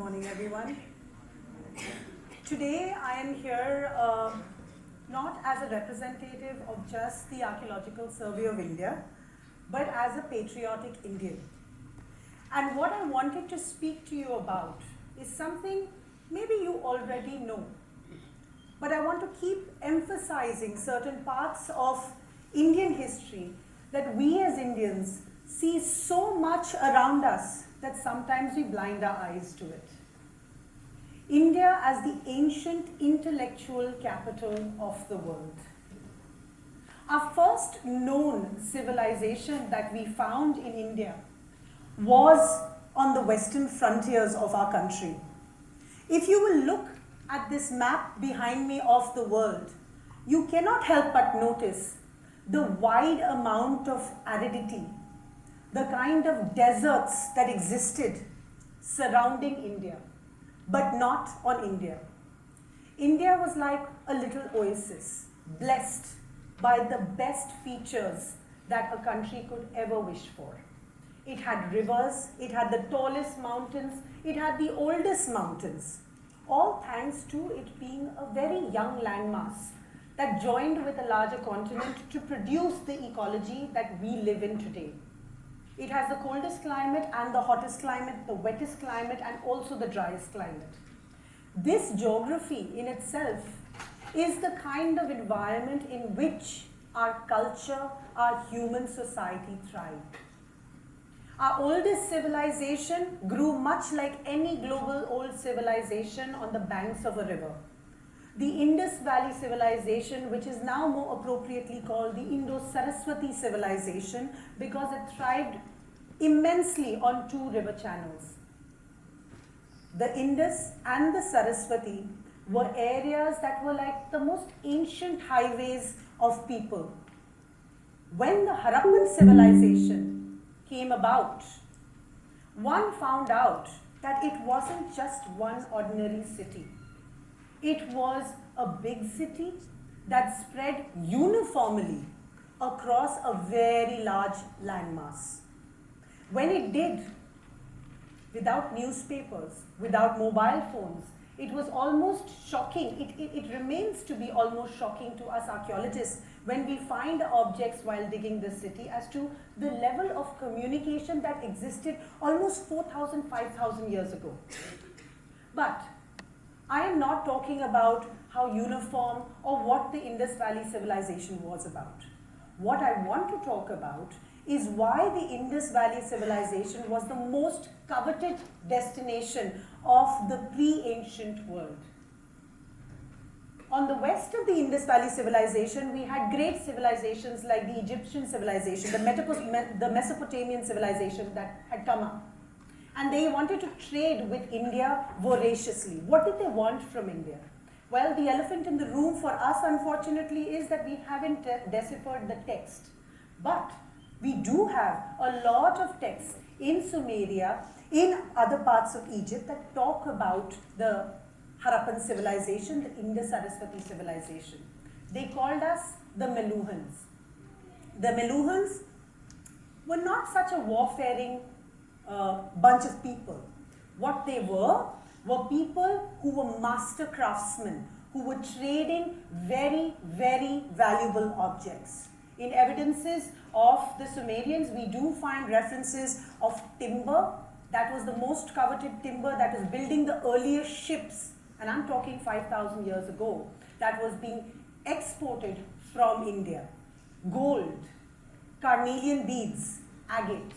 morning, everyone. Today, I am here not as a representative of just the Archaeological Survey of India, but as a patriotic Indian. And what I wanted to speak to you about is something maybe you already know, but I want to keep emphasizing certain parts of Indian history that we as Indians see so much around us that sometimes we blind our eyes to it. India as the ancient intellectual capital of the world. Our first known civilization that we found in India was on the western frontiers of our country. If you will look at this map behind me of the world, you cannot help but notice the wide amount of aridity, the kind of deserts that existed surrounding India, but not on India. India was like a little oasis, blessed by the best features that a country could ever wish for. It had rivers, it had the tallest mountains, it had the oldest mountains, all thanks to it being a very young landmass that joined with a larger continent to produce the ecology that we live in today. It has the coldest climate and the hottest climate, the wettest climate, and also the driest climate. This geography in itself is the kind of environment in which our culture, our human society thrived. Our oldest civilization grew much like any global old civilization on the banks of a river. The Indus Valley civilization, which is now more appropriately called the Indo-Saraswati civilization, because it thrived immensely on two river channels. The Indus and the Saraswati were areas that were like the most ancient highways of people. When the Harappan civilization came about, one found out that it wasn't just one ordinary city. It was a big city that spread uniformly across a very large landmass. When it did, without newspapers, without mobile phones, it was almost shocking. It remains to be almost shocking to us archaeologists when we find objects while digging the city as to the level of communication that existed almost 4,000, 5,000 years ago. But I am not talking about how uniform or what the Indus Valley civilization was about. What I want to talk about is why the Indus Valley civilization was the most coveted destination of the pre-ancient world. On the west of the Indus Valley civilization, we had great civilizations like the Egyptian civilization, the Mesopotamian civilization that had come up. And they wanted to trade with India voraciously. What did they want from India? Well, the elephant in the room for us, unfortunately, is that we haven't deciphered the text. But we do have a lot of texts in Sumeria, in other parts of Egypt that talk about the Harappan civilization, the Indus-Saraswati civilization. They called us the Meluhans. The Meluhans were not such a warfaring bunch of people. What they were people who were master craftsmen, who were trading very, very valuable objects. In evidences of the Sumerians, we do find references of timber. That was the most coveted timber that was building the earliest ships, and I'm talking 5,000 years ago, that was being exported from India. Gold, carnelian beads, agate.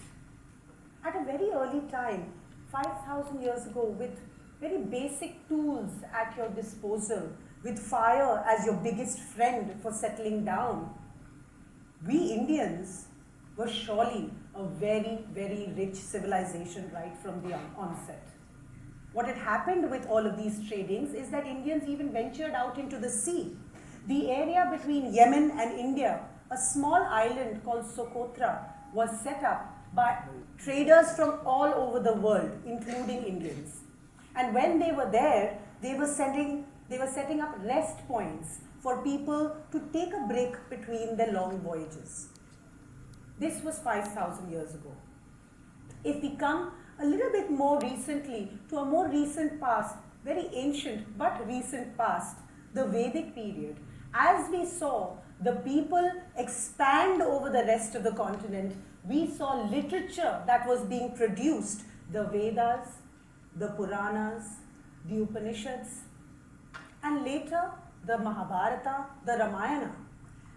At a very early time, 5,000 years ago, with very basic tools at your disposal, with fire as your biggest friend for settling down, we Indians were surely a very, very rich civilization right from the onset. What had happened with all of these tradings is that Indians even ventured out into the sea. The area between Yemen and India, a small island called Socotra, was set up by traders from all over the world, including Indians. And when they were there, they were setting up rest points for people to take a break between their long voyages. This was 5,000 years ago. If we come a little bit more recently to a more recent past, very ancient but recent past, the Vedic period. As we saw the people expand over the rest of the continent, we saw literature that was being produced, the Vedas, the Puranas, the Upanishads, and later the Mahabharata, the Ramayana.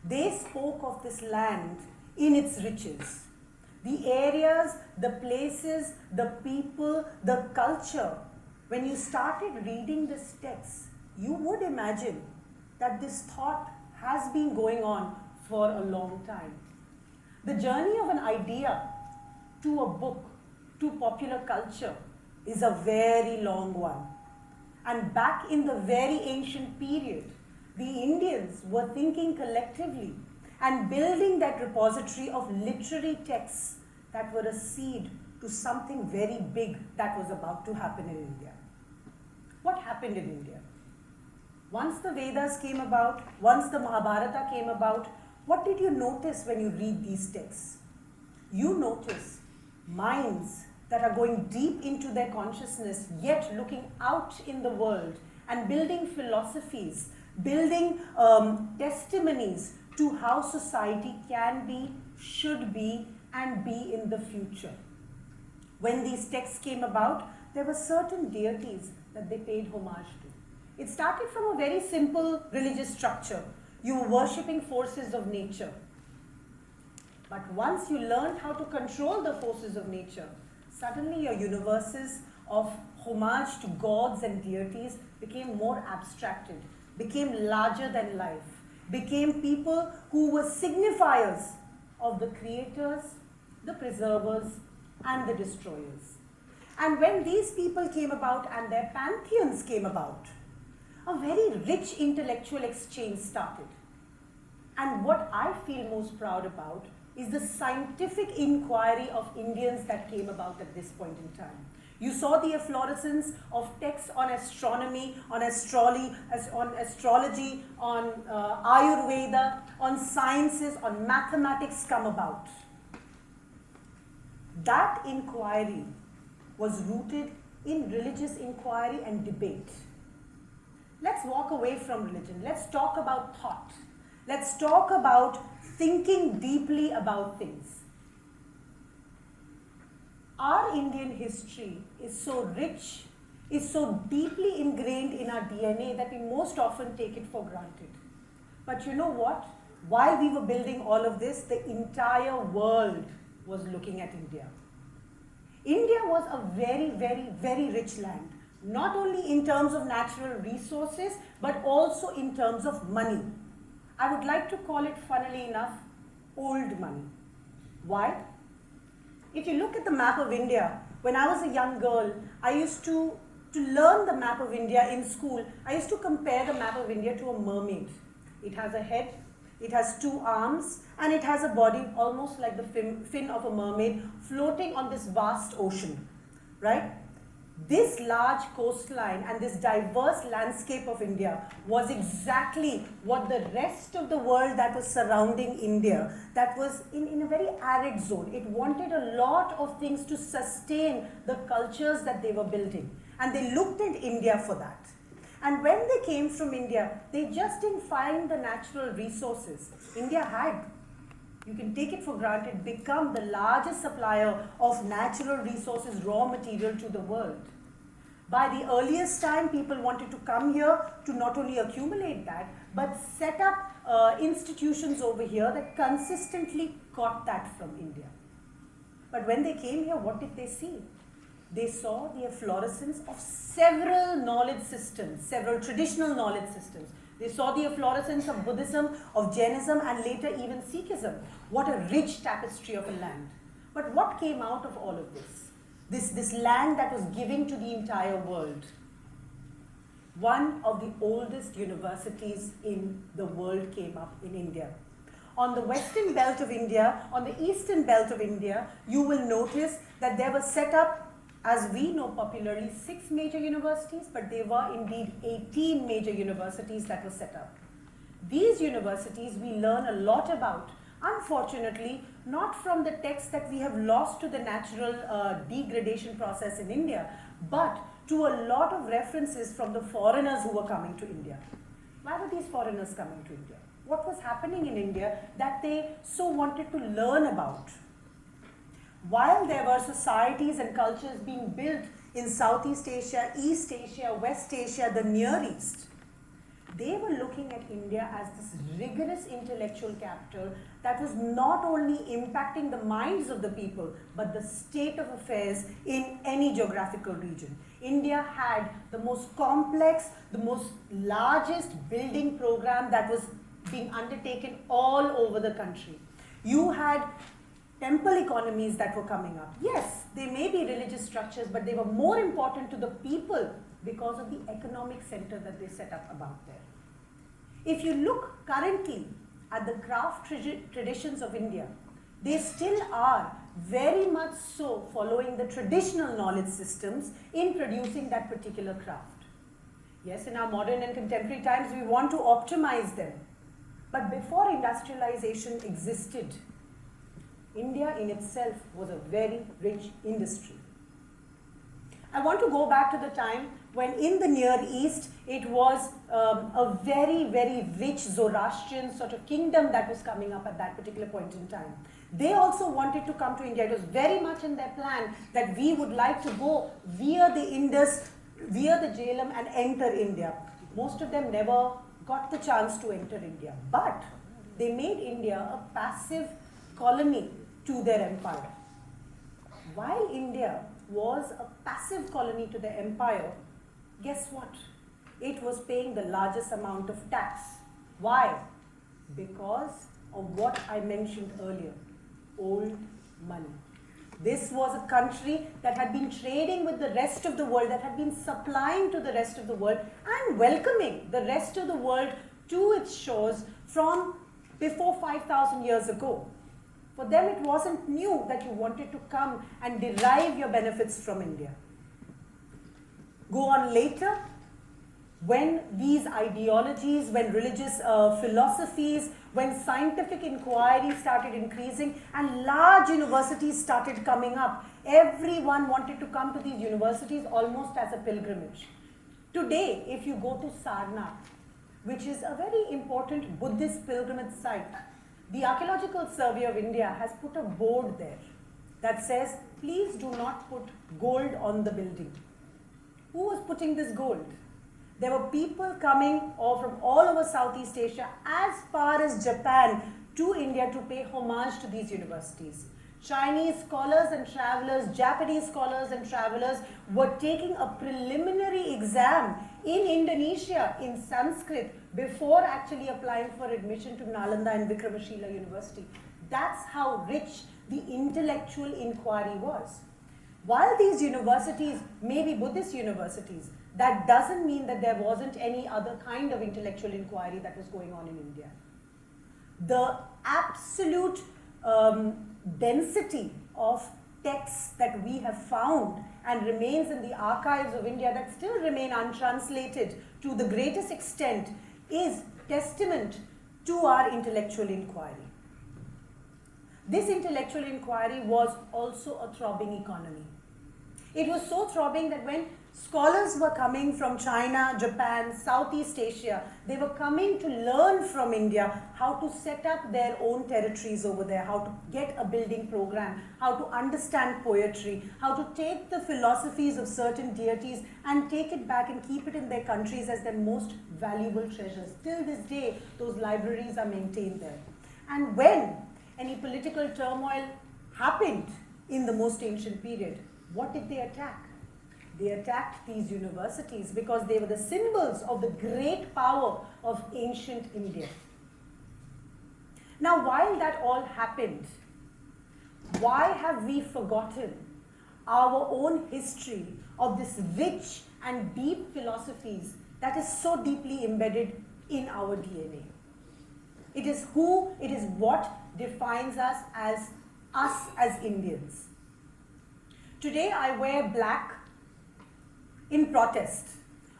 They spoke of this land in its riches. The areas, the places, the people, the culture. When you started reading this text, you would imagine that this thought has been going on for a long time. The journey of an idea to a book, to popular culture, is a very long one. And back in the very ancient period, the Indians were thinking collectively and building that repository of literary texts that were a seed to something very big that was about to happen in India. What happened in India? Once the Vedas came about, once the Mahabharata came about, what did you notice when you read these texts? You notice minds that are going deep into their consciousness, yet looking out in the world and building philosophies, building testimonies to how society can be, should be, and be in the future. When these texts came about, there were certain deities that they paid homage to. It started from a very simple religious structure. You were worshipping forces of nature. But once you learned how to control the forces of nature, suddenly your universes of homage to gods and deities became more abstracted, became larger than life, became people who were signifiers of the creators, the preservers, and the destroyers. And when these people came about and their pantheons came about, a very rich intellectual exchange started. And what I feel most proud about is the scientific inquiry of Indians that came about at this point in time. You saw the efflorescence of texts on astronomy, on astrology, on Ayurveda, on sciences, on mathematics come about. That inquiry was rooted in religious inquiry and debate. Let's walk away from religion. Let's talk about thought. Let's talk about thinking deeply about things. Our Indian history is so rich, is so deeply ingrained in our DNA that we most often take it for granted. But you know what? While we were building all of this, the entire world was looking at India. India was a very, very, very rich land, not only in terms of natural resources, but also in terms of money. I would like to call it, funnily enough, old money. Why? If you look at the map of India, when I was a young girl, I used to learn the map of India in school. I used to compare the map of India to a mermaid. It has a head, it has two arms, and it has a body almost like the fin of a mermaid floating on this vast ocean, right? This large coastline and this diverse landscape of India was exactly what the rest of the world that was surrounding India, that was in a very arid zone. It wanted a lot of things to sustain the cultures that they were building. And they looked at India for that. And when they came from India, they just didn't find the natural resources. India had, you can take it for granted, become the largest supplier of natural resources, raw material to the world. By the earliest time, people wanted to come here to not only accumulate that, but set up institutions over here that consistently got that from India. But when they came here, what did they see? They saw the efflorescence of several knowledge systems, several traditional knowledge systems. They saw the efflorescence of Buddhism, of Jainism, and later even Sikhism. What a rich tapestry of a land. But what came out of all of this? This land that was giving to the entire world. One of the oldest universities in the world came up in India. On the western belt of India, on the eastern belt of India, you will notice that there were set up, as we know popularly, 6 major universities, but there were indeed 18 major universities that were set up. These universities we learn a lot about Unfortunately, not from the text that we have lost to the natural degradation process in India, but to a lot of references from the foreigners who were coming to India. Why were these foreigners coming to India? What was happening in India that they so wanted to learn about? While there were societies and cultures being built in Southeast Asia, East Asia, West Asia, the Near East, they were looking at India as this rigorous intellectual capital that was not only impacting the minds of the people, but the state of affairs in any geographical region. India had the most complex, the most largest building program that was being undertaken all over the country. You had temple economies that were coming up. Yes, they may be religious structures, but they were more important to the people because of the economic center that they set up about there. If you look currently at the craft traditions of India, they still are very much so following the traditional knowledge systems in producing that particular craft. Yes, in our modern and contemporary times, we want to optimize them. But before industrialization existed, India in itself was a very rich industry. I want to go back to the time when in the Near East, it was a very, very rich Zoroastrian sort of kingdom that was coming up at that particular point in time. They also wanted to come to India. It was very much in their plan that we would like to go via the Indus, via the Jhelum and enter India. Most of them never got the chance to enter India, but they made India a passive colony to their empire. While India was a passive colony to the empire, guess what? It was paying the largest amount of tax. Why? Because of what I mentioned earlier, old money. This was a country that had been trading with the rest of the world, that had been supplying to the rest of the world and welcoming the rest of the world to its shores from before 5,000 years ago. For them, it wasn't new that you wanted to come and derive your benefits from India. Go on later, when these ideologies, when religious philosophies, when scientific inquiry started increasing and large universities started coming up, everyone wanted to come to these universities almost as a pilgrimage. Today, if you go to Sarnath, which is a very important Buddhist pilgrimage site, the Archaeological Survey of India has put a board there that says, please do not put gold on the building. Who was putting this gold? There were people coming from all over Southeast Asia as far as Japan to India to pay homage to these universities. Chinese scholars and travelers, Japanese scholars and travelers were taking a preliminary exam in Indonesia in Sanskrit before actually applying for admission to Nalanda and Vikramashila University. That's how rich the intellectual inquiry was. While these universities may be Buddhist universities, that doesn't mean that there wasn't any other kind of intellectual inquiry that was going on in India. The absolute density of texts that we have found and remains in the archives of India that still remain untranslated to the greatest extent is testament to our intellectual inquiry. This intellectual inquiry was also a throbbing economy. It was so throbbing that when scholars were coming from China, Japan, Southeast Asia, they were coming to learn from India how to set up their own territories over there, how to get a building program, how to understand poetry, how to take the philosophies of certain deities and take it back and keep it in their countries as their most valuable treasures. Till this day, those libraries are maintained there. And when any political turmoil happened in the most ancient period, what did they attack? They attacked these universities because they were the symbols of the great power of ancient India. Now, while that all happened, why have we forgotten our own history of this rich and deep philosophies that is so deeply embedded in our DNA? It is who, it is what defines us as Indians. Today I wear black in protest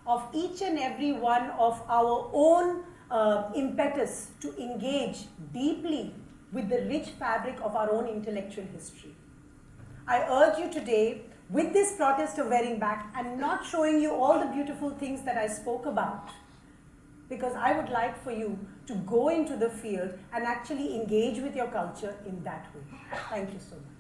of each and every one of our own impetus to engage deeply with the rich fabric of our own intellectual history. I urge you today, with this protest of wearing back and not showing you all the beautiful things that I spoke about, because I would like for you to go into the field and actually engage with your culture in that way. Thank you so much.